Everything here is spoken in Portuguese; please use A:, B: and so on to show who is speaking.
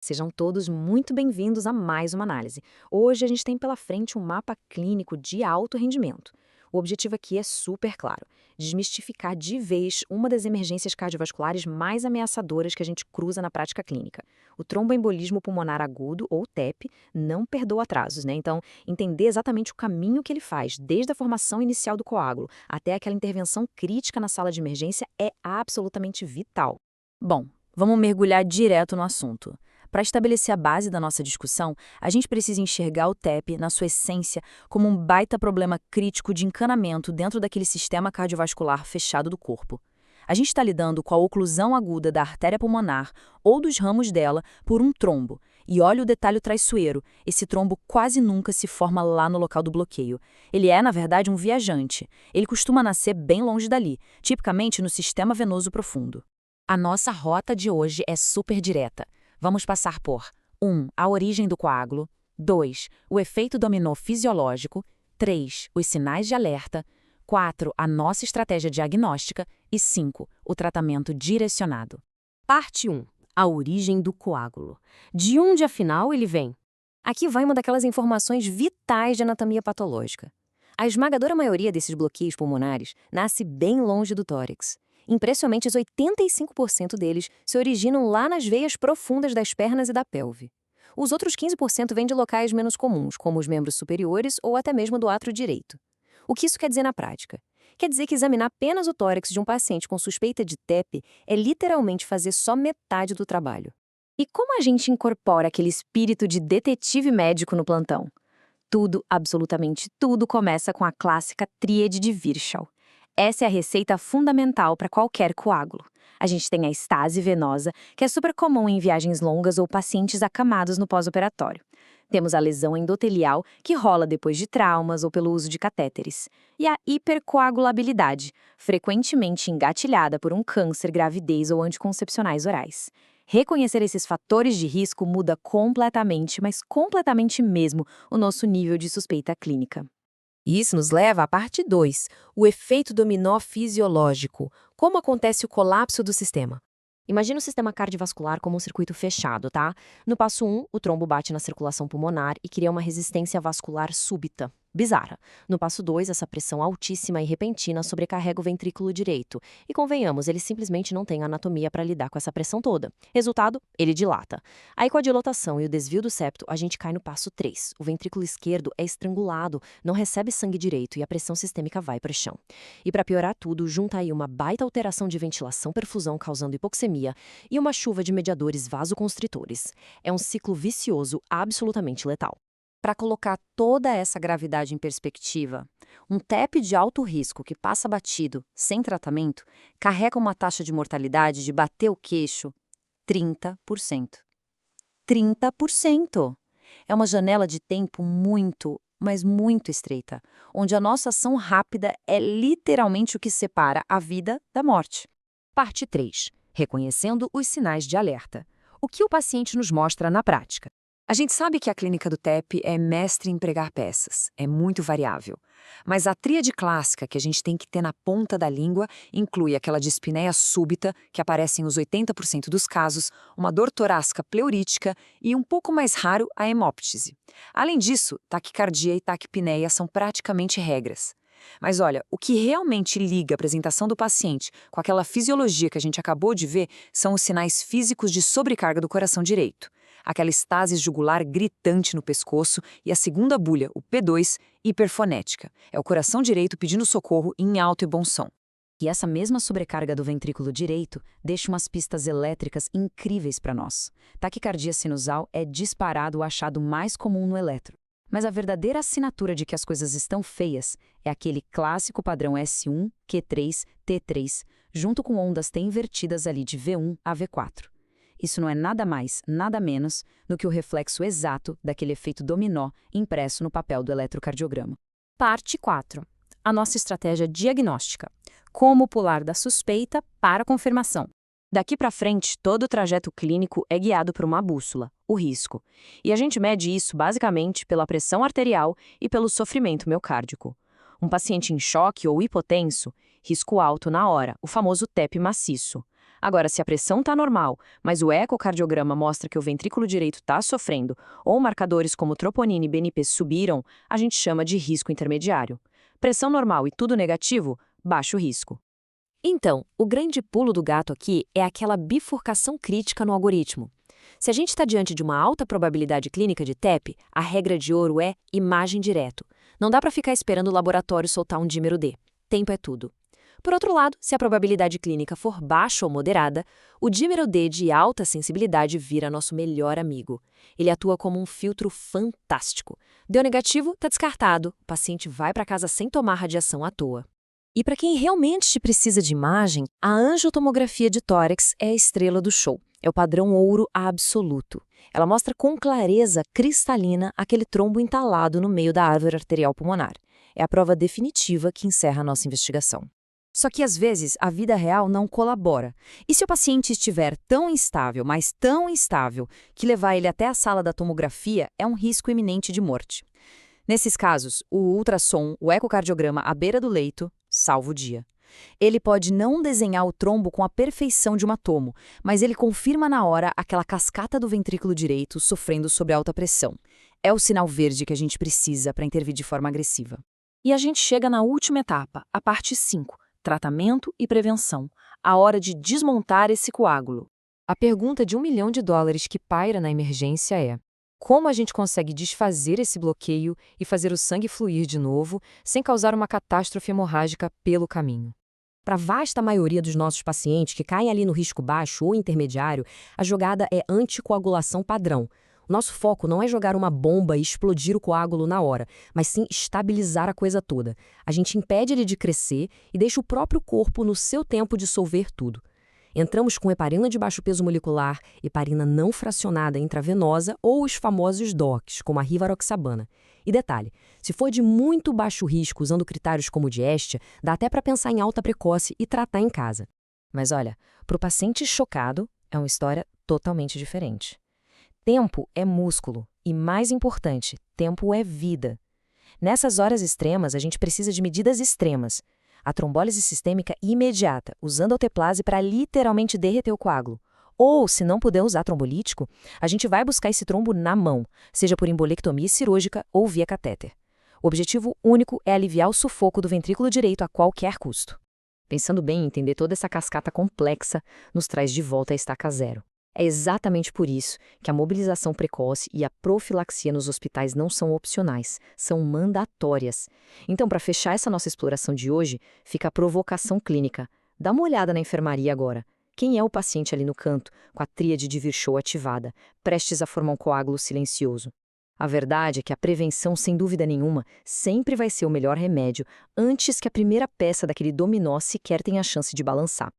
A: Sejam todos muito bem-vindos a mais uma análise. Hoje a gente tem pela frente um mapa clínico de alto rendimento. O objetivo aqui é super claro: desmistificar de vez uma das emergências cardiovasculares mais ameaçadoras que a gente cruza na prática clínica. O tromboembolismo pulmonar agudo, ou TEP, não perdoa atrasos, né? Então, entender exatamente o caminho que ele faz, desde a formação inicial do coágulo até aquela intervenção crítica na sala de emergência, é absolutamente vital.
B: Bom, vamos mergulhar direto no assunto. Para estabelecer a base da nossa discussão, a gente precisa enxergar o TEP, na sua essência, como um baita problema crítico de encanamento dentro daquele sistema cardiovascular fechado do corpo. A gente está lidando com a oclusão aguda da artéria pulmonar ou dos ramos dela por um trombo. E olha o detalhe traiçoeiro: esse trombo quase nunca se forma lá no local do bloqueio. Ele é, na verdade, um viajante. Ele costuma nascer bem longe dali, tipicamente no sistema venoso profundo. A nossa rota de hoje é super direta. Vamos passar por 1. A origem do coágulo. 2. O efeito dominó fisiológico. 3. Os sinais de alerta. 4. A nossa estratégia diagnóstica. E 5. O tratamento direcionado.
C: Parte 1. A origem do coágulo. De onde, afinal, ele vem? Aqui vai uma daquelas informações vitais de anatomia patológica. A esmagadora maioria desses bloqueios pulmonares nasce bem longe do tórax. Impressionantes 85% deles se originam lá nas veias profundas das pernas e da pelve. Os outros 15% vêm de locais menos comuns, como os membros superiores ou até mesmo do átrio direito. O que isso quer dizer na prática? Quer dizer que examinar apenas o tórax de um paciente com suspeita de TEP é literalmente fazer só metade do trabalho. E como a gente incorpora aquele espírito de detetive médico no plantão? Tudo, absolutamente tudo, começa com a clássica tríade de Virchow. Essa é a receita fundamental para qualquer coágulo. A gente tem a estase venosa, que é super comum em viagens longas ou pacientes acamados no pós-operatório. Temos a lesão endotelial, que rola depois de traumas ou pelo uso de catéteres. E a hipercoagulabilidade, frequentemente engatilhada por um câncer, gravidez ou anticoncepcionais orais. Reconhecer esses fatores de risco muda completamente, mas completamente mesmo, o nosso nível de suspeita clínica.
D: Isso nos leva à parte 2, o efeito dominó fisiológico. Como acontece o colapso do sistema?
C: Imagina o sistema cardiovascular como um circuito fechado, tá? No passo 1, o trombo bate na circulação pulmonar e cria uma resistência vascular súbita, bizarra. No passo 2, essa pressão altíssima e repentina sobrecarrega o ventrículo direito. E convenhamos, ele simplesmente não tem anatomia para lidar com essa pressão toda. Resultado, ele dilata. Aí com a dilatação e o desvio do septo, a gente cai no passo 3. O ventrículo esquerdo é estrangulado, não recebe sangue direito e a pressão sistêmica vai para o chão. E para piorar tudo, junta aí uma baita alteração de ventilação-perfusão causando hipoxemia e uma chuva de mediadores vasoconstritores. É um ciclo vicioso absolutamente letal.
B: Para colocar toda essa gravidade em perspectiva, um TEP de alto risco que passa batido, sem tratamento, carrega uma taxa de mortalidade de bater o queixo 30%. 30%! É uma janela de tempo muito, mas muito estreita, onde a nossa ação rápida é literalmente o que separa a vida da morte.
D: Parte 3. Reconhecendo os sinais de alerta. O que o paciente nos mostra na prática? A gente sabe que a clínica do TEP é mestre em pregar peças, é muito variável. Mas a tríade clássica que a gente tem que ter na ponta da língua inclui aquela dispneia súbita, que aparece em uns 80% dos casos, uma dor torácica pleurítica e, um pouco mais raro, a hemóptise. Além disso, taquicardia e taquipneia são praticamente regras. Mas olha, o que realmente liga a apresentação do paciente com aquela fisiologia que a gente acabou de ver são os sinais físicos de sobrecarga do coração direito. Aquela estase jugular gritante no pescoço e a segunda bulha, o P2, hiperfonética. É o coração direito pedindo socorro em alto e bom som.
B: E essa mesma sobrecarga do ventrículo direito deixa umas pistas elétricas incríveis para nós. Taquicardia sinusal é disparado o achado mais comum no eletro. Mas a verdadeira assinatura de que as coisas estão feias é aquele clássico padrão S1, Q3, T3, junto com ondas T invertidas ali de V1 a V4. Isso não é nada mais, nada menos do que o reflexo exato daquele efeito dominó impresso no papel do eletrocardiograma.
C: Parte 4. A nossa estratégia diagnóstica. Como pular da suspeita para a confirmação. Daqui para frente, todo o trajeto clínico é guiado por uma bússola, o risco. E a gente mede isso basicamente pela pressão arterial e pelo sofrimento miocárdico. Um paciente em choque ou hipotenso, risco alto na hora, o famoso TEP maciço.
B: Agora, se a pressão está normal, mas o ecocardiograma mostra que o ventrículo direito está sofrendo, ou marcadores como troponina e BNP subiram, a gente chama de risco intermediário. Pressão normal e tudo negativo, baixo risco.
C: Então, o grande pulo do gato aqui é aquela bifurcação crítica no algoritmo. Se a gente está diante de uma alta probabilidade clínica de TEP, a regra de ouro é imagem direto. Não dá para ficar esperando o laboratório soltar um dímero D. Tempo é tudo. Por outro lado, se a probabilidade clínica for baixa ou moderada, o dímero D de alta sensibilidade vira nosso melhor amigo. Ele atua como um filtro fantástico. Deu negativo, está descartado. O paciente vai para casa sem tomar radiação à toa. E para quem realmente precisa de imagem, a angiotomografia de tórax é a estrela do show. É o padrão ouro absoluto. Ela mostra com clareza cristalina aquele trombo entalado no meio da árvore arterial pulmonar. É a prova definitiva que encerra a nossa investigação. Só que às vezes a vida real não colabora. E se o paciente estiver tão instável, mas tão instável, que levar ele até a sala da tomografia é um risco iminente de morte. Nesses casos, o ultrassom, o ecocardiograma à beira do leito, salva o dia. Ele pode não desenhar o trombo com a perfeição de uma tomo, mas ele confirma na hora aquela cascata do ventrículo direito sofrendo sob alta pressão. É o sinal verde que a gente precisa para intervir de forma agressiva. E a gente chega na última etapa, a parte 5, tratamento e prevenção, a hora de desmontar esse coágulo. A pergunta de $1 milhão que paira na emergência é: como a gente consegue desfazer esse bloqueio e fazer o sangue fluir de novo, sem causar uma catástrofe hemorrágica pelo caminho? Para a vasta maioria dos nossos pacientes que caem ali no risco baixo ou intermediário, a jogada é anticoagulação padrão. O nosso foco não é jogar uma bomba e explodir o coágulo na hora, mas sim estabilizar a coisa toda. A gente impede ele de crescer e deixa o próprio corpo no seu tempo dissolver tudo. Entramos com heparina de baixo peso molecular, heparina não fracionada intravenosa ou os famosos DOCs, como a rivaroxabana. E detalhe, se for de muito baixo risco usando critérios como o de Hestia, dá até para pensar em alta precoce e tratar em casa. Mas olha, para o paciente chocado, é uma história totalmente diferente. Tempo é músculo e, mais importante, tempo é vida. Nessas horas extremas, a gente precisa de medidas extremas. A trombólise sistêmica imediata, usando alteplase para literalmente derreter o coágulo. Ou, se não puder usar trombolítico, a gente vai buscar esse trombo na mão, seja por embolectomia cirúrgica ou via catéter. O objetivo único é aliviar o sufoco do ventrículo direito a qualquer custo. Pensando bem, entender toda essa cascata complexa nos traz de volta a estaca zero. É exatamente por isso que a mobilização precoce e a profilaxia nos hospitais não são opcionais, são mandatórias. Então, para fechar essa nossa exploração de hoje, fica a provocação clínica. Dá uma olhada na enfermaria agora. Quem é o paciente ali no canto, com a tríade de Virchow ativada, prestes a formar um coágulo silencioso? A verdade é que a prevenção, sem dúvida nenhuma, sempre vai ser o melhor remédio antes que a primeira peça daquele dominó sequer tenha a chance de balançar.